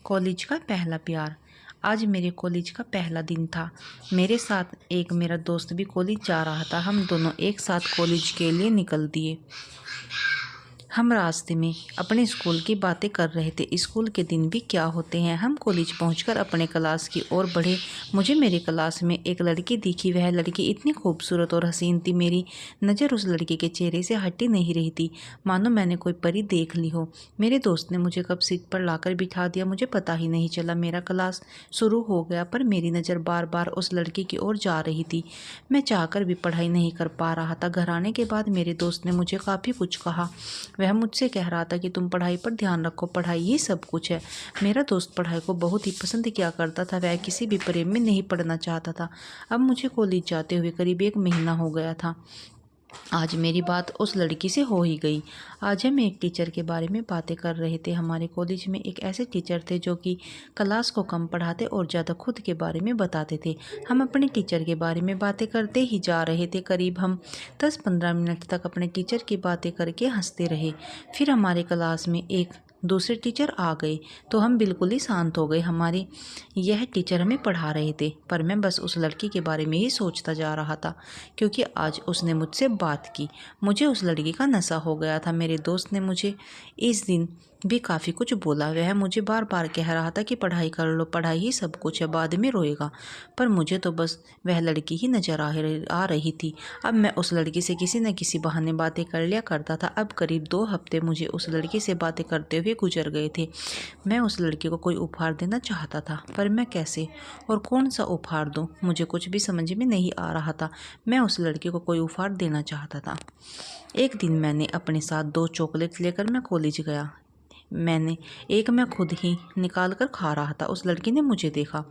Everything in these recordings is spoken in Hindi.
कॉलेज का पहला प्यार। आज मेरे कॉलेज का पहला दिन था। मेरे साथ एक मेरा दोस्त भी कॉलेज जा रहा था। हम दोनों एक साथ कॉलेज के लिए निकल दिए। हम रास्ते में अपने स्कूल की बातें कर रहे थे। स्कूल के दिन भी क्या होते हैं। हम कॉलेज पहुंचकर अपने क्लास की ओर बढ़े। मुझे मेरे क्लास में एक लड़की दिखी। वह लड़की इतनी खूबसूरत और हसीन थी। मेरी नज़र उस लड़की के चेहरे से हटी नहीं रही थी, मानो मैंने कोई परी देख ली हो। मेरे दोस्त ने मुझे कब सीट पर लाकर बिठा दिया, मुझे पता ही नहीं चला। मेरा क्लास शुरू हो गया, पर मेरी नज़र बार बार उस लड़की की ओर जा रही थी। मैं चाहकर भी पढ़ाई नहीं कर पा रहा था। घर आने के बाद मेरे दोस्त ने मुझे काफ़ी कुछ कहा। वह मुझसे कह रहा था कि तुम पढ़ाई पर ध्यान रखो, पढ़ाई ही सब कुछ है। मेरा दोस्त पढ़ाई को बहुत ही पसंद किया करता था। वह किसी भी प्रेम में नहीं पड़ना चाहता था। अब मुझे कॉलेज जाते हुए करीब 1 महीना हो गया था। आज मेरी बात उस लड़की से हो ही गई। आज हम एक टीचर के बारे में बातें कर रहे थे। हमारे कॉलेज में एक ऐसे टीचर थे जो कि क्लास को कम पढ़ाते और ज़्यादा खुद के बारे में बताते थे। हम अपने टीचर के बारे में बातें करते ही जा रहे थे। करीब हम 10-15 मिनट तक अपने टीचर की बातें करके हंसते रहे। फिर हमारे क्लास में एक दूसरे टीचर आ गए तो हम बिल्कुल ही शांत हो गए। हमारे यह टीचर हमें पढ़ा रहे थे, पर मैं बस उस लड़की के बारे में ही सोचता जा रहा था, क्योंकि आज उसने मुझसे बात की। मुझे उस लड़की का नशा हो गया था। मेरे दोस्त ने मुझे इस दिन भी काफ़ी कुछ बोला। वह मुझे बार बार कह रहा था कि पढ़ाई कर लो, पढ़ाई ही सब कुछ है, बाद में रोएगा। पर मुझे तो बस वह लड़की ही नज़र आ रही थी। अब मैं उस लड़की से किसी न किसी बहाने बातें कर लिया करता था। अब करीब 2 हफ्ते मुझे उस लड़की से बातें करते हुए गुजर गए थे। मैं उस लड़की को कोई उपहार देना चाहता था, पर मैं कैसे और कौन सा उपहार दूं, मुझे कुछ भी समझ में नहीं आ रहा था। मैं उस लड़की को कोई उपहार देना चाहता था। एक दिन मैंने अपने साथ 2 चॉकलेट लेकर मैं कॉलेज गया। मैं खुद ही निकाल कर खा रहा था। उस लड़की ने मुझे देखा।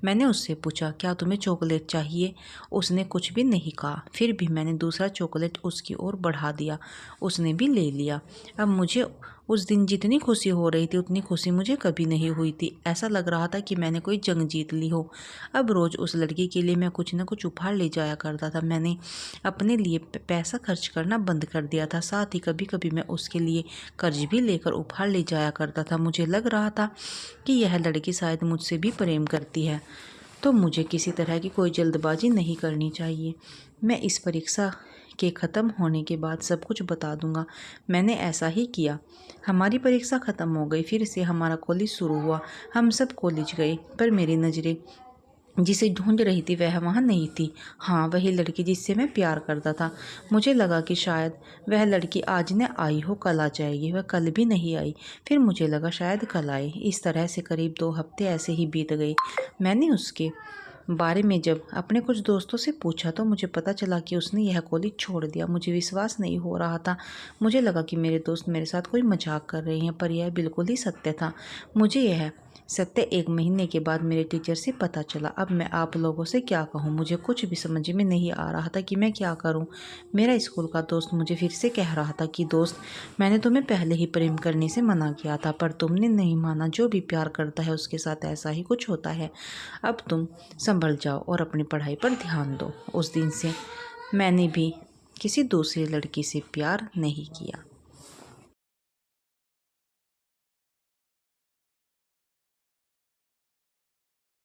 मैंने उससे पूछा, क्या तुम्हें चॉकलेट चाहिए? उसने कुछ भी नहीं कहा। फिर भी मैंने दूसरा चॉकलेट उसकी ओर बढ़ा दिया। उसने भी ले लिया। अब मुझे उस दिन जितनी खुशी हो रही थी उतनी खुशी मुझे कभी नहीं हुई थी। ऐसा लग रहा था कि मैंने कोई जंग जीत ली हो। अब रोज़ उस लड़की के लिए मैं कुछ न कुछ उपहार ले जाया करता था। मैंने अपने लिए पैसा खर्च करना बंद कर दिया था। साथ ही कभी कभी मैं उसके लिए कर्ज भी लेकर उपहार ले जाया करता था। मुझे लग रहा था कि यह लड़की शायद मुझसे भी प्रेम करती है, तो मुझे किसी तरह की कोई जल्दबाजी नहीं करनी चाहिए। मैं इस परीक्षा के ख़त्म होने के बाद सब कुछ बता दूंगा। मैंने ऐसा ही किया। हमारी परीक्षा ख़त्म हो गई। फिर से हमारा कॉलेज शुरू हुआ। हम सब कॉलेज गए, पर मेरी नज़रें जिसे ढूंढ रही थी वह वहाँ नहीं थी। हाँ, वही लड़की जिससे मैं प्यार करता था। मुझे लगा कि शायद वह लड़की आज न आई हो, कल आ जाएगी। वह कल भी नहीं आई। फिर मुझे लगा शायद कल आए। इस तरह से करीब 2 हफ्ते ऐसे ही बीत गए। मैंने उसके बारे में जब अपने कुछ दोस्तों से पूछा तो मुझे पता चला कि उसने यह कॉलेज छोड़ दिया। मुझे विश्वास नहीं हो रहा था। मुझे लगा कि मेरे दोस्त मेरे साथ कोई मजाक कर रहे हैं, पर यह बिल्कुल ही सत्य था। मुझे यह सत्य 1 महीने के बाद मेरे टीचर से पता चला। अब मैं आप लोगों से क्या कहूँ, मुझे कुछ भी समझ में नहीं आ रहा था कि मैं क्या करूँ। मेरा स्कूल का दोस्त मुझे फिर से कह रहा था कि दोस्त, मैंने तुम्हें पहले ही प्रेम करने से मना किया था, पर तुमने नहीं माना। जो भी प्यार करता है उसके साथ ऐसा ही कुछ होता है। अब तुम संभल जाओ और अपनी पढ़ाई पर ध्यान दो। उस दिन से मैंने भी किसी दूसरी लड़की से प्यार नहीं किया।